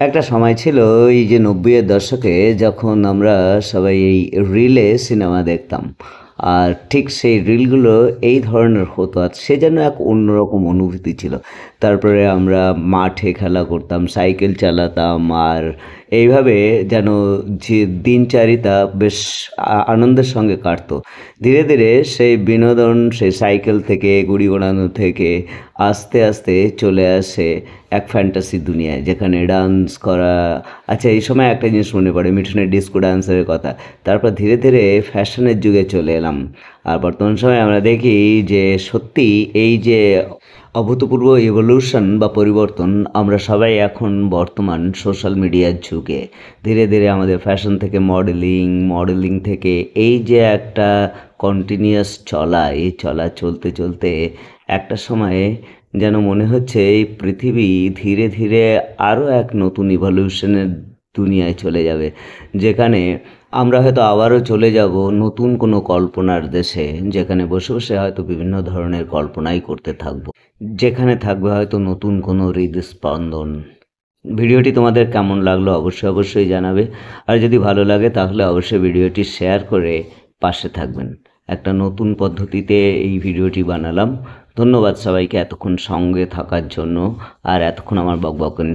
একটা সময় ছিল এই যে ৯০-এর দশকে যখন আমরা সবাই এই রিলে সিনেমা দেখতাম। আর ঠিক সেই রিলগুলো এই ধরনের হতো। আর সে যেন এক অন্যরকম অনুভূতি ছিল। তারপরে আমরা মাঠে খেলা করতাম, সাইকেল চালাতাম আর এইভাবে যেন যে দিনচারিতা বেশ আনন্দের সঙ্গে কাটতো। ধীরে, ধীরে সেই বিনোদন সেই সাইকেল থেকে, গুড়ি ওড়ানো থেকে আস্তে, আস্তে চলে আসে এক ফ্যান্টাসি দুনিয়ায় যেখানে ডান্স করা। আচ্ছা, এই সময় একটা জিনিস মনে পড়ে মিঠুনের ডিস্কো ডান্সের কথা। তারপর ধীরে, ধীরে ফ্যাশনের যুগে চলে এলাম। আর বর্তমান সময়ে আমরা দেখি যে সত্যি এই যে অভূতপূর্ব ইভলিউশন বা পরিবর্তন, আমরা সবাই এখন বর্তমান সোশ্যাল মিডিয়ার যুগে। ধীরে, ধীরে আমাদের ফ্যাশন থেকে মডেলিং, মডেলিং থেকে এই যে একটা কন্টিনিউয়াস চলা, এই চলা চলতে, চলতে একটা সময়ে যেন মনে হচ্ছে এই পৃথিবী ধীরে ধীরে আরও এক নতুন ইভলিউশনের দুনিয়ায় চলে যাবে, যেখানে আমরা হয়তো আবারও চলে যাব নতুন কোনো কল্পনার দেশে, যেখানে বসে বসে হয়তো বিভিন্ন ধরনের কল্পনাই করতে থাকবো, যেখানে থাকবে হয়তো নতুন কোনো হৃদস্পন্দন। ভিডিওটি তোমাদের কেমন লাগলো অবশ্যই অবশ্যই জানাবে। আর যদি ভালো লাগে তাহলে অবশ্যই ভিডিওটি শেয়ার করে পাশে থাকবেন। একটা নতুন পদ্ধতিতে এই ভিডিওটি বানালাম। ধন্যবাদ সবাইকে এতক্ষণ সঙ্গে থাকার জন্য আর এতক্ষণ আমার বকবকানি